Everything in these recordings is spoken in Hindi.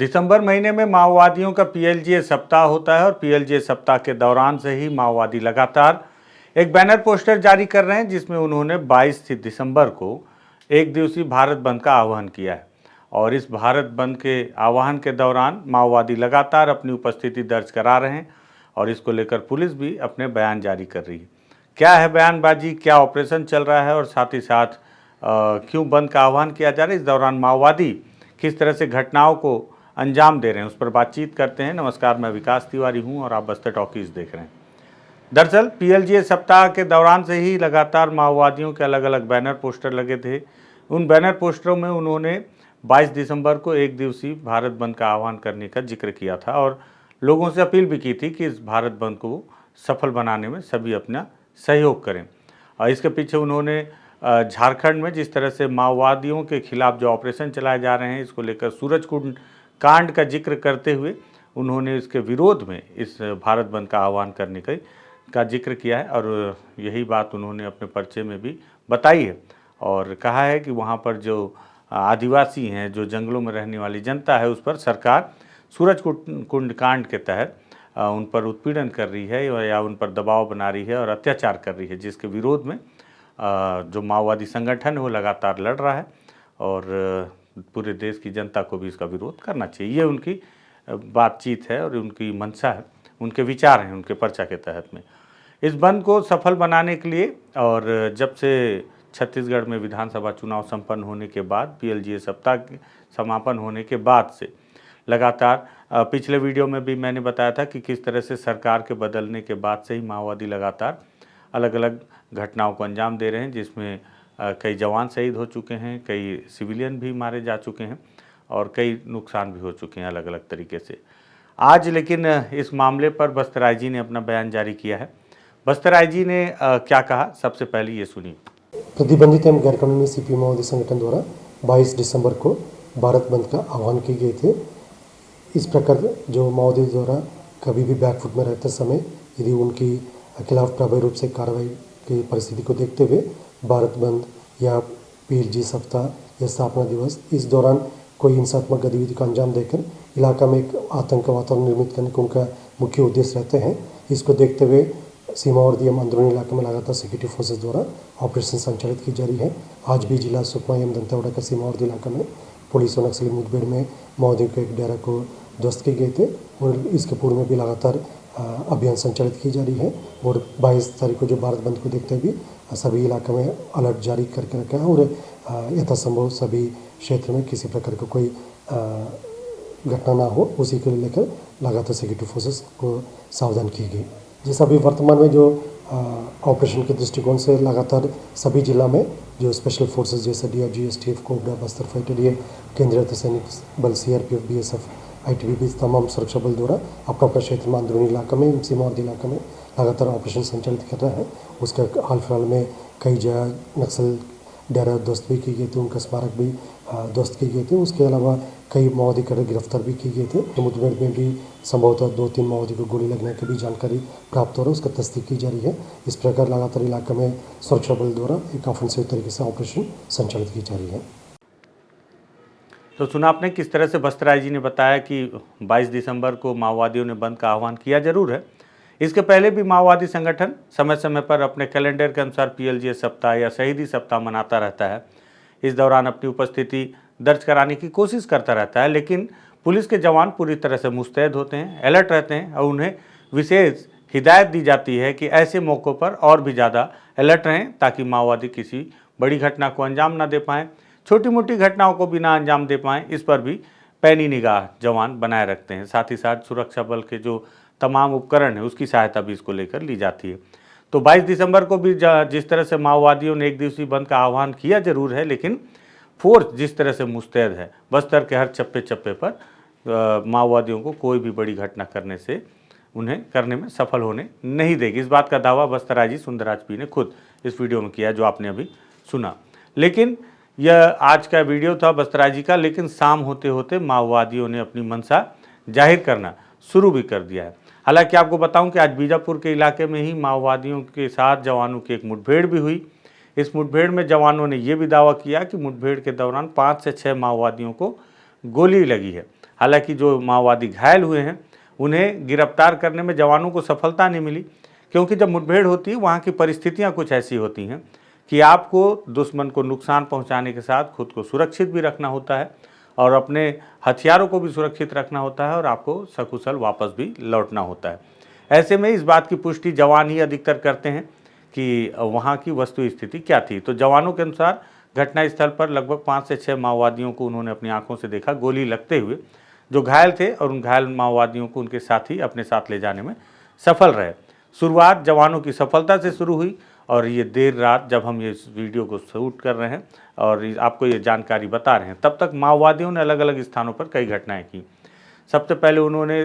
दिसंबर महीने में माओवादियों का पीएलजीए सप्ताह होता है और पीएलजीए सप्ताह के दौरान से ही माओवादी लगातार एक बैनर पोस्टर जारी कर रहे हैं, जिसमें उन्होंने 22 दिसंबर को एक दिवसीय भारत बंद का आह्वान किया है। और इस भारत बंद के आह्वान के दौरान माओवादी लगातार अपनी उपस्थिति दर्ज करा रहे हैं और इसको लेकर पुलिस भी अपने बयान जारी कर रही है। क्या है बयानबाजी, क्या ऑपरेशन चल रहा है और साथ ही साथ क्यों बंद का आह्वान किया जा रहा है, इस दौरान माओवादी किस तरह से घटनाओं को अंजाम दे रहे हैं, उस पर बातचीत करते हैं। नमस्कार, मैं विकास तिवारी हूं और आप बस्तर टॉकीज देख रहे हैं। दरअसल पीएलजीए सप्ताह के दौरान से ही लगातार माओवादियों के अलग अलग बैनर पोस्टर लगे थे। उन बैनर पोस्टरों में उन्होंने 22 दिसंबर को एक दिवसीय भारत बंद का आह्वान करने का जिक्र किया था और लोगों से अपील भी की थी कि इस भारत बंद को सफल बनाने में सभी अपना सहयोग करें। और इसके पीछे उन्होंने झारखंड में जिस तरह से माओवादियों के खिलाफ जो ऑपरेशन चलाए जा रहे हैं, इसको लेकर सूरजकुंड कांड का जिक्र करते हुए उन्होंने इसके विरोध में इस भारत बंद का आह्वान करने का जिक्र किया है और यही बात उन्होंने अपने पर्चे में भी बताई है और कहा है कि वहाँ पर जो आदिवासी हैं, जो जंगलों में रहने वाली जनता है, उस पर सरकार सूरजकुंड कांड के तहत उन पर उत्पीड़न कर रही है या उन पर दबाव बना रही है और अत्याचार कर रही है, जिसके विरोध में जो माओवादी संगठन है वो लगातार लड़ रहा है और पूरे देश की जनता को भी इसका विरोध करना चाहिए। ये उनकी बातचीत है और उनकी मंशा है, उनके विचार हैं उनके पर्चा के तहत में। इस बंद को सफल बनाने के लिए और जब से छत्तीसगढ़ में विधानसभा चुनाव संपन्न होने के बाद, पीएलजीए सप्ताह के समापन होने के बाद से लगातार पिछले वीडियो में भी मैंने बताया था कि किस तरह से सरकार के बदलने के बाद से ही माओवादी लगातार अलग अलग घटनाओं को अंजाम दे रहे हैं, जिसमें कई जवान शहीद हो चुके हैं, कई सिविलियन भी मारे जा चुके हैं और कई नुकसान भी हो चुके हैं अलग अलग तरीके से। आज लेकिन इस मामले पर बस्तर आईजी ने अपना बयान जारी किया है। बस्तर आईजी ने क्या कहा, सबसे पहले ये सुनिए। प्रतिबंधित एवं गैरकानूनी सीपी माओवादी संगठन द्वारा 22 दिसंबर को भारत बंद का आह्वान किए गए थे। इस प्रकार जो माओवादी द्वारा कभी भी बैकफुट में रहते समय यदि उनकी खिलाफ प्रभावी रूप से कार्रवाई की परिस्थिति को देखते हुए भारत बंद या पीएलजी सप्ताह या स्थापना दिवस, इस दौरान कोई हिंसात्मक गतिविधि को अंजाम देकर इलाका में एक आतंक वातावरण निर्मित करने का उनका मुख्य उद्देश्य रहते हैं। इसको देखते हुए सीमावर्ती एवं अंदरूनी इलाके में लगातार सिक्योरिटी फोर्सेज द्वारा ऑपरेशन संचालित की जा रही है। आज भी जिला सुकमा एवं दंतेवाड़ा का सीमावर्ती इलाका में पुलिस और नक्सली मुठभेड़ में माओवादियों के एक डेरा को ध्वस्त किए गए थे और इसके पूर्व में भी लगातार अभियान संचालित की जा रही है। और 22 तारीख को जो भारत बंद को देखते हुए सभी इलाके में अलर्ट जारी करके रखा है और यथासंभव सभी क्षेत्र में किसी प्रकार का कोई घटना ना हो, उसी को लेकर लगातार सिक्योरिटी फोर्सेस को सावधान की गई। जैसा अभी वर्तमान में जो ऑपरेशन के दृष्टिकोण से लगातार सभी जिला में जो स्पेशल फोर्सेस जैसे DRG, STF, cobra, Bastar fighter, केंद्रीय अर्धसैनिक बल, सीआरपीएफ, बीएसएफ, आईटीबीपी, तमाम सुरक्षा बल द्वारा अपना अपना क्षेत्र में अंदरूनी इलाका में, सीमावर्ती इलाका में लगातार ऑपरेशन संचालित कर रहा है। उसका हाल फिलहाल में कई जगह नक्सल डेरा ध्वस्त भी किए गए थे, उनका स्मारक भी ध्वस्त किए गए थे। उसके अलावा कई माओवादी कर गिरफ्तार भी किए गए थे। तो मुठभेड़ में भी संभवतः 2-3 माओवादी को गोली लगने की भी जानकारी प्राप्त हो रहा है, उसका तस्दीक की जा रही है। इस प्रकार लगातार इलाके में सुरक्षा बल द्वारा एक ऑफेंसिव तरीके से ऑपरेशन संचालित की जा रही है। तो सुना आपने किस तरह से बस्तर आईजी ने बताया कि 22 दिसंबर को माओवादियों ने बंद का आह्वान किया जरूर है। इसके पहले भी माओवादी संगठन समय समय पर अपने कैलेंडर के अनुसार पीएलजीए सप्ताह या शहीदी सप्ताह मनाता रहता है। इस दौरान अपनी उपस्थिति दर्ज कराने की कोशिश करता रहता है, लेकिन पुलिस के जवान पूरी तरह से मुस्तैद होते हैं, अलर्ट रहते हैं और उन्हें विशेष हिदायत दी जाती है कि ऐसे मौक़ों पर और भी ज़्यादा अलर्ट रहें ताकि माओवादी किसी बड़ी घटना को अंजाम ना दे पाएँ, छोटी मोटी घटनाओं को भी ना अंजाम दे पाएँ। इस पर भी पैनी निगाह जवान बनाए रखते हैं। साथ ही साथ सुरक्षा बल के जो तमाम उपकरण है उसकी सहायता भी इसको लेकर ली जाती है। तो 22 दिसंबर को भी जिस तरह से माओवादियों ने एक दिवसीय बंद का आह्वान किया जरूर है, लेकिन फोर्स जिस तरह से मुस्तैद है, बस्तर के हर चप्पे चप्पे पर माओवादियों को कोई भी बड़ी घटना उन्हें करने में सफल होने नहीं देगी। इस बात का दावा बस्तर आईजी सुंदरराज पी ने खुद इस वीडियो में किया जो आपने अभी सुना। लेकिन यह आज का वीडियो था बस्तर आईजी का, लेकिन शाम होते होते माओवादियों ने अपनी मंशा जाहिर करना शुरू भी कर दिया है। हालांकि आपको बताऊं कि आज बीजापुर के इलाके में ही माओवादियों के साथ जवानों की एक मुठभेड़ भी हुई। इस मुठभेड़ में जवानों ने यह भी दावा किया कि मुठभेड़ के दौरान 5 से 6 माओवादियों को गोली लगी है। हालांकि जो माओवादी घायल हुए हैं उन्हें गिरफ्तार करने में जवानों को सफलता नहीं मिली, क्योंकि जब मुठभेड़ होती है वहाँ की परिस्थितियाँ कुछ ऐसी होती हैं कि आपको दुश्मन को नुकसान पहुँचाने के साथ खुद को सुरक्षित भी रखना होता है और अपने हथियारों को भी सुरक्षित रखना होता है और आपको सकुशल वापस भी लौटना होता है। ऐसे में इस बात की पुष्टि जवान ही अधिकतर करते हैं कि वहाँ की वस्तु स्थिति क्या थी। तो जवानों के अनुसार घटनास्थल पर लगभग 5 से 6 माओवादियों को उन्होंने अपनी आंखों से देखा गोली लगते हुए, जो घायल थे, और उन घायल माओवादियों को उनके साथी अपने साथ ले जाने में सफल रहे। शुरुआत जवानों की सफलता से शुरू हुई और ये देर रात जब हम ये वीडियो को शूट कर रहे हैं और आपको ये जानकारी बता रहे हैं, तब तक माओवादियों ने अलग अलग स्थानों पर कई घटनाएं की। सबसे पहले उन्होंने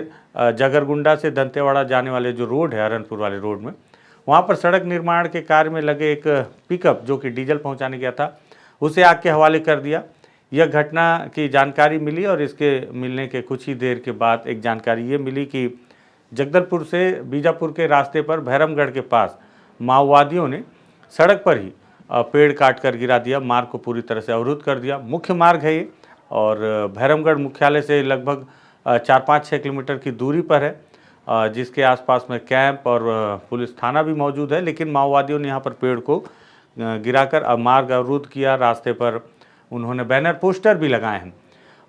जगरगुंडा से दंतेवाड़ा जाने वाले जो रोड है, अरनपुर वाले रोड में, वहाँ पर सड़क निर्माण के कार्य में लगे एक पिकअप जो कि डीजल पहुँचाने गया था, उसे आग के हवाले कर दिया। यह घटना की जानकारी मिली और इसके मिलने के कुछ ही देर के बाद एक जानकारी ये मिली कि जगदलपुर से बीजापुर के रास्ते पर भैरमगढ़ के पास माओवादियों ने सड़क पर ही पेड़ काट कर गिरा दिया, मार्ग को पूरी तरह से अवरुद्ध कर दिया। मुख्य मार्ग है ये और भैरमगढ़ मुख्यालय से लगभग 4-5-6 किलोमीटर की दूरी पर है, जिसके आसपास में कैंप और पुलिस थाना भी मौजूद है। लेकिन माओवादियों ने यहाँ पर पेड़ को गिराकर मार्ग अवरुद्ध किया। रास्ते पर उन्होंने बैनर पोस्टर भी लगाए हैं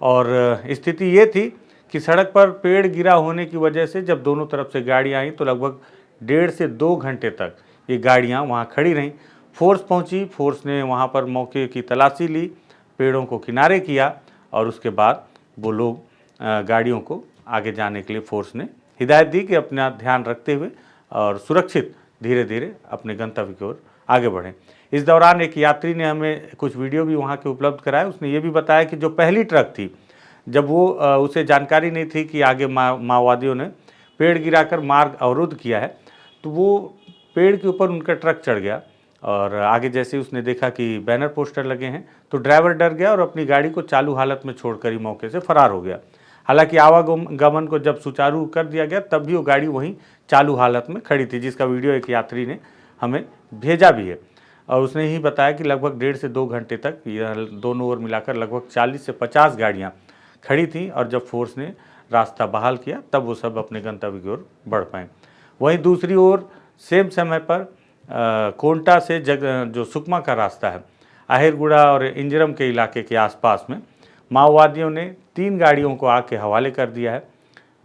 और स्थिति ये थी कि सड़क पर पेड़ गिरा होने की वजह से जब दोनों तरफ से गाड़ियाँ आई तो लगभग 1.5 से 2 घंटे तक ये गाड़ियाँ वहाँ खड़ी रहीं। फोर्स पहुँची, फोर्स ने वहाँ पर मौके की तलाशी ली, पेड़ों को किनारे किया और उसके बाद वो लोग गाड़ियों को आगे जाने के लिए फोर्स ने हिदायत दी कि अपना ध्यान रखते हुए और सुरक्षित धीरे धीरे अपने गंतव्य की ओर आगे बढ़ें। इस दौरान एक यात्री ने हमें कुछ वीडियो भी वहाँ के उपलब्ध कराए। उसने ये भी बताया कि जो पहली ट्रक थी, जब वो उसे जानकारी नहीं थी कि आगे माओवादियों ने पेड़ गिराकर मार्ग अवरुद्ध किया है, तो वो पेड़ के ऊपर उनका ट्रक चढ़ गया और आगे जैसे उसने देखा कि बैनर पोस्टर लगे हैं तो ड्राइवर डर गया और अपनी गाड़ी को चालू हालत में छोड़कर ही मौके से फरार हो गया। हालांकि आवागमन को जब सुचारू कर दिया गया तब भी वो गाड़ी वहीं चालू हालत में खड़ी थी, जिसका वीडियो एक यात्री ने हमें भेजा भी है। और उसने ही बताया कि लगभग 1.5 से 2 घंटे तक यह दोनों ओर मिलाकर लगभग 40 से 50 गाड़ियाँ खड़ी थीं और जब फोर्स ने रास्ता बहाल किया तब वो सब अपने गंतव्य की ओर बढ़ पाएँ। वहीं दूसरी ओर सेम समय पर कोंटा से जो सुकमा का रास्ता है, आहेरगुड़ा और इंजरम के इलाके के आसपास में माओवादियों ने 3 गाड़ियों को आग के हवाले कर दिया है,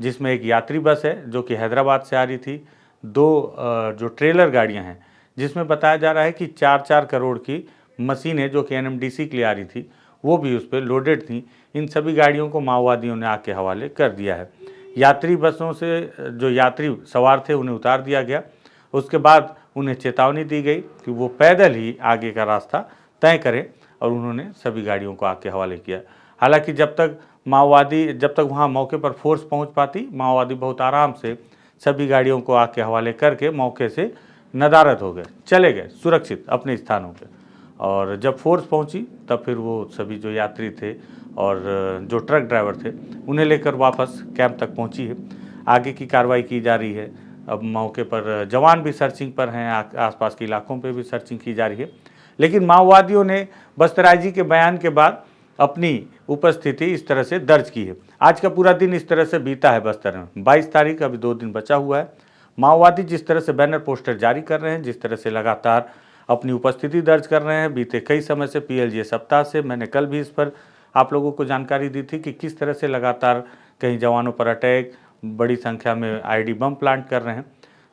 जिसमें एक यात्री बस है जो कि हैदराबाद से आ रही थी, 2 जो ट्रेलर गाड़ियां हैं जिसमें बताया जा रहा है कि 4-4 करोड़ की मशीनें जो कि एनएमडीसी के लिए आ रही थी वो भी उस पर लोडेड थी। इन सभी गाड़ियों को माओवादियों ने आग के हवाले कर दिया है। यात्री बसों से जो यात्री सवार थे उन्हें उतार दिया गया। उसके बाद उन्हें चेतावनी दी गई कि वो पैदल ही आगे का रास्ता तय करें और उन्होंने सभी गाड़ियों को आग के हवाले किया। हालांकि जब तक वहाँ मौके पर फोर्स पहुँच पाती, माओवादी बहुत आराम से सभी गाड़ियों को आग के हवाले करके मौके से नदारद हो गए, चले गए सुरक्षित अपने स्थानों पे। और जब फोर्स पहुंची तब फिर वो सभी जो यात्री थे और जो ट्रक ड्राइवर थे उन्हें लेकर वापस कैंप तक पहुंची है। आगे की कार्रवाई की जा रही है। अब मौके पर जवान भी सर्चिंग पर हैं, आसपास के इलाकों पे भी सर्चिंग की जा रही है। लेकिन माओवादियों ने बस्तराजी के बयान के बाद अपनी उपस्थिति इस तरह से दर्ज की है। आज का पूरा दिन इस तरह से बीता है बस्तर में। 22 तारीख, अभी 2 दिन बचा हुआ है। माओवादी जिस तरह से बैनर पोस्टर जारी कर रहे हैं, जिस तरह से लगातार अपनी उपस्थिति दर्ज कर रहे हैं, बीते कई समय से पीएलजीए सप्ताह से, मैंने कल भी इस पर आप लोगों को जानकारी दी थी कि किस तरह से लगातार कहीं जवानों पर अटैक, बड़ी संख्या में आईडी बम प्लांट कर रहे हैं।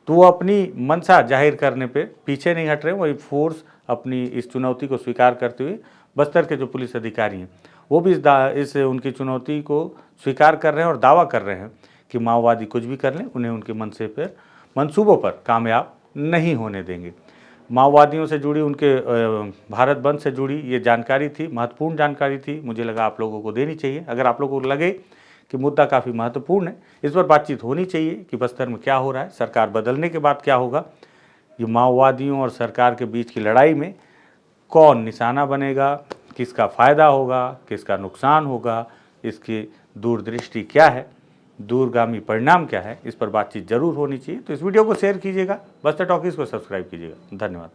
तो वो अपनी मंशा जाहिर करने पे पीछे नहीं हट रहे। वही फोर्स अपनी इस चुनौती को स्वीकार करते हुए बस्तर के जो पुलिस अधिकारी हैं वो भी इस उनकी चुनौती को स्वीकार कर रहे हैं और दावा कर रहे हैं कि माओवादी कुछ भी कर लें, उन्हें उनके मंसूबों पर कामयाब नहीं होने देंगे। माओवादियों से जुड़ी, उनके भारत बंद से जुड़ी ये जानकारी थी, महत्वपूर्ण जानकारी थी, मुझे लगा आप लोगों को देनी चाहिए। अगर आप लोगों को लगे कि मुद्दा काफ़ी महत्वपूर्ण है, इस पर बातचीत होनी चाहिए कि बस्तर में क्या हो रहा है, सरकार बदलने के बाद क्या होगा, ये माओवादियों और सरकार के बीच की लड़ाई में कौन निशाना बनेगा, किसका फ़ायदा होगा, किसका नुकसान होगा, इसकी दूरदृष्टि क्या है, दूरगामी परिणाम क्या है, इस पर बातचीत जरूर होनी चाहिए। तो इस वीडियो को शेयर कीजिएगा, बस्तर टॉकीज़ को सब्सक्राइब कीजिएगा। धन्यवाद।